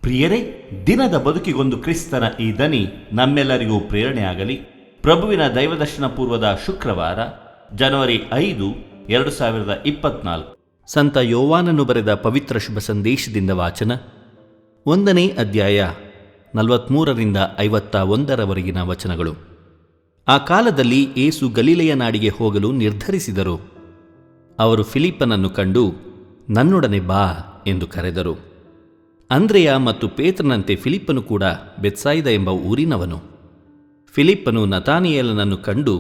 ಪ್ರಿಯರೇ, ದಿನದ ಬದುಕಿಗೊಂದು ಕ್ರಿಸ್ತನ ಈ ದನಿ ನಮ್ಮೆಲ್ಲರಿಗೂ ಪ್ರೇರಣೆಯಾಗಲಿ. ಪ್ರಭುವಿನ ದೈವದರ್ಶನ ಪೂರ್ವದ ಶುಕ್ರವಾರ, ಜನವರಿ 5, 2024. ಸಂತ ಯೋವಾನನು ಬರೆದ ಪವಿತ್ರ ಶುಭ ಸಂದೇಶದಿಂದ ವಾಚನ. 1ನೇ ಅಧ್ಯಾಯ 43ರಿಂದ 51ರವರೆಗಿನ ವಚನಗಳು. ಆ ಕಾಲದಲ್ಲಿ ಯೇಸು ಗಲಿಲೆಯ ನಾಡಿಗೆ ಹೋಗಲು ನಿರ್ಧರಿಸಿದರು. ಅವರು ಫಿಲಿಪ್ಪನನ್ನು ಕಂಡು, ನನ್ನೊಡನೆ ಬಾ ಎಂದು ಕರೆದರು. ಅಂದ್ರೆಯ ಮತ್ತು ಪೇತ್ರನಂತೆ ಫಿಲಿಪ್ಪನು ಕೂಡ ಬೆತ್ಸಾಯಿದ ಎಂಬ ಊರಿನವನು. ಫಿಲಿಪ್ಪನು ನತಾನಿಯೇಲನನ್ನು ಕಂಡು,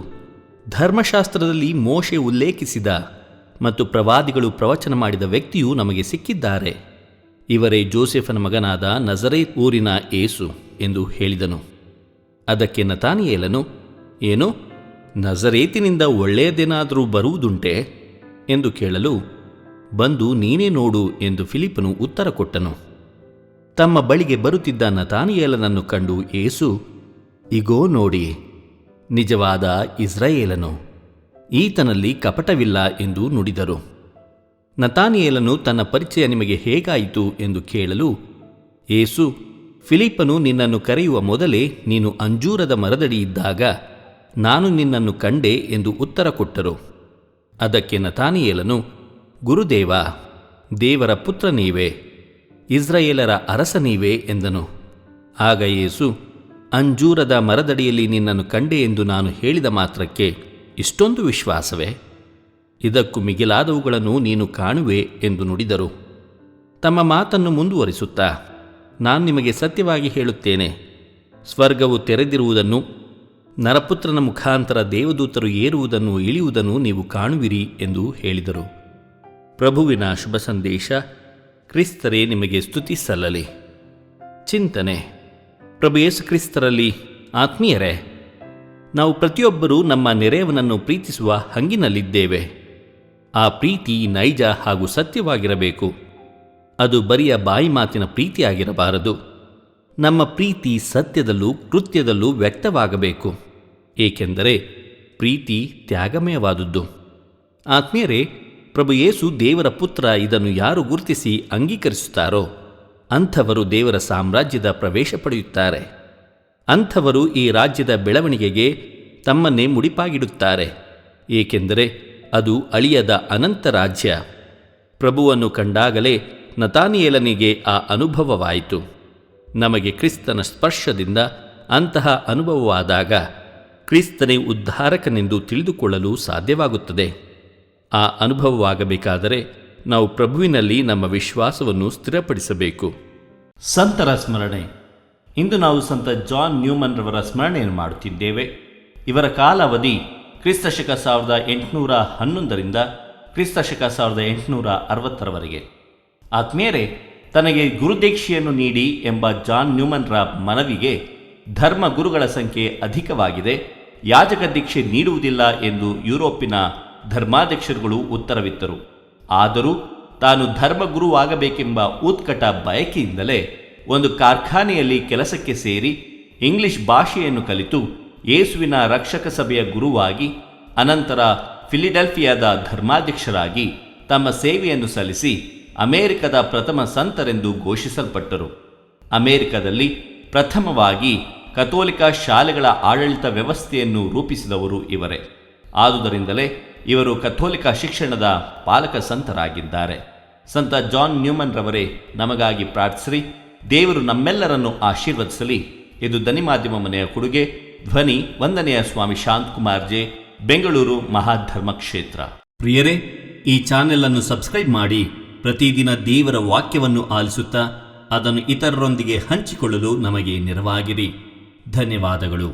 ಧರ್ಮಶಾಸ್ತ್ರದಲ್ಲಿ ಮೋಶೆ ಉಲ್ಲೇಖಿಸಿದ ಮತ್ತು ಪ್ರವಾದಿಗಳು ಪ್ರವಚನ ಮಾಡಿದ ವ್ಯಕ್ತಿಯು ನಮಗೆ ಸಿಕ್ಕಿದ್ದಾರೆ. ಇವರೇ ಜೋಸೆಫನ ಮಗನಾದ ನಜರೇತ್ ಊರಿನ ಯೇಸು ಎಂದು ಹೇಳಿದನು. ಅದಕ್ಕೆ ನತಾನಿಯೇಲನು, ಏನು, ನಜರೇತಿನಿಂದ ಒಳ್ಳೆಯದೇನಾದರೂ ಬರುವುದುಂಟೆ ಎಂದು ಕೇಳಲು, ಬಂದು ನೀನೇ ನೋಡು ಎಂದು ಫಿಲಿಪ್ಪನು ಉತ್ತರ ಕೊಟ್ಟನು. ತಮ್ಮ ಬಳಿಗೆ ಬರುತ್ತಿದ್ದ ನತಾನಿಯೇಲನನ್ನು ಕಂಡು ಯೇಸು, ಇಗೋ ನೋಡಿ, ನಿಜವಾದ ಇಸ್ರಾಯೇಲನು, ಈತನಲ್ಲಿ ಕಪಟವಿಲ್ಲ ಎಂದು ನುಡಿದರು. ನತಾನಿಯೇಲನು ತನ್ನ ಪರಿಚಯ ನಿಮಗೆ ಹೇಗಾಯಿತು ಎಂದು ಕೇಳಲು, ಯೇಸು, ಫಿಲಿಪ್ಪನು ನಿನ್ನನ್ನು ಕರೆಯುವ ಮೊದಲೇ ನೀನು ಅಂಜೂರದ ಮರದಡಿ ಇದ್ದಾಗ ನಾನು ನಿನ್ನನ್ನು ಕಂಡೆ ಎಂದು ಉತ್ತರ ಕೊಟ್ಟರು. ಅದಕ್ಕೆ ನತಾನಿಯೇಲನು, ಗುರುದೇವ, ದೇವರ ಪುತ್ರ ನೀವೇ, ಇಸ್ರಾಯೇಲರ ಅರಸ ನೀವೇ ಎಂದನು. ಆಗ ಯೇಸು, ಅಂಜೂರದ ಮರದಡಿಯಲ್ಲಿ ನಿನ್ನನ್ನು ಕಂಡೆ ಎಂದು ನಾನು ಹೇಳಿದ ಮಾತ್ರಕ್ಕೆ ಇಷ್ಟೊಂದು ವಿಶ್ವಾಸವೇ? ಇದಕ್ಕೂ ಮಿಗಿಲಾದವುಗಳನ್ನು ನೀನು ಕಾಣುವೆ ಎಂದು ನುಡಿದರು. ತಮ್ಮ ಮಾತನ್ನು ಮುಂದುವರಿಸುತ್ತಾ, ನಾನು ನಿಮಗೆ ಸತ್ಯವಾಗಿ ಹೇಳುತ್ತೇನೆ, ಸ್ವರ್ಗವು ತೆರೆದಿರುವುದನ್ನು, ನರಪುತ್ರನ ಮುಖಾಂತರ ದೇವದೂತರು ಏರುವುದನ್ನು ಇಳಿಯುವುದನ್ನು ನೀವು ಕಾಣುವಿರಿ ಎಂದು ಹೇಳಿದರು. ಪ್ರಭುವಿನ ಶುಭ ಸಂದೇಶ. ಕ್ರಿಸ್ತರೇ ನಿಮಗೆ ಸ್ತುತಿ ಸಲ್ಲಲಿ. ಚಿಂತನೆ. ಪ್ರಭು ಯೇಸು ಕ್ರಿಸ್ತರಲ್ಲಿ ಆತ್ಮೀಯರೇ, ನಾವು ಪ್ರತಿಯೊಬ್ಬರೂ ನಮ್ಮ ನೆರೆಯವನನ್ನು ಪ್ರೀತಿಸುವ ಹಂಗಿನಲ್ಲಿದ್ದೇವೆ. ಆ ಪ್ರೀತಿ ನೈಜ ಹಾಗೂ ಸತ್ಯವಾಗಿರಬೇಕು. ಅದು ಬರಿಯ ಬಾಯಿ ಮಾತಿನ ಪ್ರೀತಿಯಾಗಿರಬಾರದು. ನಮ್ಮ ಪ್ರೀತಿ ಸತ್ಯದಲ್ಲೂ ಕೃತ್ಯದಲ್ಲೂ ವ್ಯಕ್ತವಾಗಬೇಕು. ಏಕೆಂದರೆ ಪ್ರೀತಿ ತ್ಯಾಗಮಯವಾದುದು. ಆತ್ಮೀಯರೇ, ಪ್ರಭು ಯೇಸು ದೇವರ ಪುತ್ರ, ಇದನ್ನು ಯಾರು ಗುರುತಿಸಿ ಅಂಗೀಕರಿಸುತ್ತಾರೋ ಅಂಥವರು ದೇವರ ಸಾಮ್ರಾಜ್ಯದ ಪ್ರವೇಶ ಪಡೆಯುತ್ತಾರೆ. ಅಂಥವರು ಈ ರಾಜ್ಯದ ಬೆಳವಣಿಗೆಗೆ ತಮ್ಮನ್ನೇ ಮುಡಿಪಾಗಿಡುತ್ತಾರೆ. ಏಕೆಂದರೆ ಅದು ಅಳಿಯದ ಅನಂತ ರಾಜ್ಯ. ಪ್ರಭುವನ್ನು ಕಂಡಾಗಲೇ ನತಾನಿಯೇಲನಿಗೆ ಆ ಅನುಭವವಾಯಿತು. ನಮಗೆ ಕ್ರಿಸ್ತನ ಸ್ಪರ್ಶದಿಂದ ಅಂತಹ ಅನುಭವವಾದಾಗ ಕ್ರಿಸ್ತನೇ ಉದ್ಧಾರಕನೆಂದು ತಿಳಿದುಕೊಳ್ಳಲು ಸಾಧ್ಯವಾಗುತ್ತದೆ. ಆ ಅನುಭವವಾಗಬೇಕಾದರೆ ನಾವು ಪ್ರಭುವಿನಲ್ಲಿ ನಮ್ಮ ವಿಶ್ವಾಸವನ್ನು ಸ್ಥಿರಪಡಿಸಬೇಕು. ಸಂತರ ಸ್ಮರಣೆ. ಇಂದು ನಾವು ಸಂತ ಜಾನ್ ನ್ಯೂಮನ್ ರವರ ಸ್ಮರಣೆಯನ್ನು ಮಾಡುತ್ತಿದ್ದೇವೆ. ಇವರ ಕಾಲಾವಧಿ ಕ್ರಿಸ್ತಶಕ 1811ರಿಂದ ಕ್ರಿಸ್ತಶಕ 1860ರವರೆಗೆ. ಆತ್ಮೀಯರೇ, ತನಗೆ ಗುರುದೀಕ್ಷೆಯನ್ನು ನೀಡಿ ಎಂಬ ಜಾನ್ ನ್ಯೂಮನ್ರ ಮನವಿಗೆ ಧರ್ಮ ಗುರುಗಳ ಸಂಖ್ಯೆ ಅಧಿಕವಾಗಿದೆ, ಯಾಜಕ ದೀಕ್ಷೆ ನೀಡುವುದಿಲ್ಲ ಎಂದು ಯುರೋಪಿನ ಧರ್ಮಾಧ್ಯಕ್ಷರುಗಳು ಉತ್ತರವಿತ್ತರು. ಆದರೂ ತಾನು ಧರ್ಮಗುರುವಾಗಬೇಕೆಂಬ ಉತ್ಕಟ ಬಯಕೆಯಿಂದಲೇ ಒಂದು ಕಾರ್ಖಾನೆಯಲ್ಲಿ ಕೆಲಸಕ್ಕೆ ಸೇರಿ ಇಂಗ್ಲಿಷ್ ಭಾಷೆಯನ್ನು ಕಲಿತು ಯೇಸುವಿನ ರಕ್ಷಕ ಸಭೆಯ ಗುರುವಾಗಿ, ಅನಂತರ ಫಿಲಿಡೆಲ್ಫಿಯಾದ ಧರ್ಮಾಧ್ಯಕ್ಷರಾಗಿ ತಮ್ಮ ಸೇವೆಯನ್ನು ಸಲ್ಲಿಸಿ ಅಮೆರಿಕದ ಪ್ರಥಮ ಸಂತರೆಂದು ಘೋಷಿಸಲ್ಪಟ್ಟರು. ಅಮೆರಿಕದಲ್ಲಿ ಪ್ರಥಮವಾಗಿ ಕಥೋಲಿಕ ಶಾಲೆಗಳ ಆಡಳಿತ ವ್ಯವಸ್ಥೆಯನ್ನು ರೂಪಿಸಿದವರು ಇವರೇ. ಆದುದರಿಂದಲೇ ಇವರು ಕಥೋಲಿಕ ಶಿಕ್ಷಣದ ಪಾಲಕ ಸಂತರಾಗಿದ್ದಾರೆ. ಸಂತ ಜಾನ್ ನ್ಯೂಮನ್ ರವರೇ ನಮಗಾಗಿ ಪ್ರಾರ್ಥಿಸಿರಿ. ದೇವರು ನಮ್ಮೆಲ್ಲರನ್ನು ಆಶೀರ್ವದಿಸಲಿ. ಇದು ದನಿ ಮಾಧ್ಯಮ ಮನೆಯ ಕೊಡುಗೆ. ಧ್ವನಿ ವಂದನೆಯ ಸ್ವಾಮಿ ಶಾಂತಕುಮಾರ್ ಜೆ, ಬೆಂಗಳೂರು ಮಹಾಧರ್ಮ ಕ್ಷೇತ್ರ. ಪ್ರಿಯರೇ, ಈ ಚಾನೆಲ್ ಅನ್ನು ಸಬ್ಸ್ಕ್ರೈಬ್ ಮಾಡಿ ಪ್ರತಿದಿನ ದೇವರ ವಾಕ್ಯವನ್ನು ಆಲಿಸುತ್ತಾ ಅದನ್ನು ಇತರರೊಂದಿಗೆ ಹಂಚಿಕೊಳ್ಳಲು ನಮಗೆ ನೆರವಾಗಿರಿ. ಧನ್ಯವಾದಗಳು.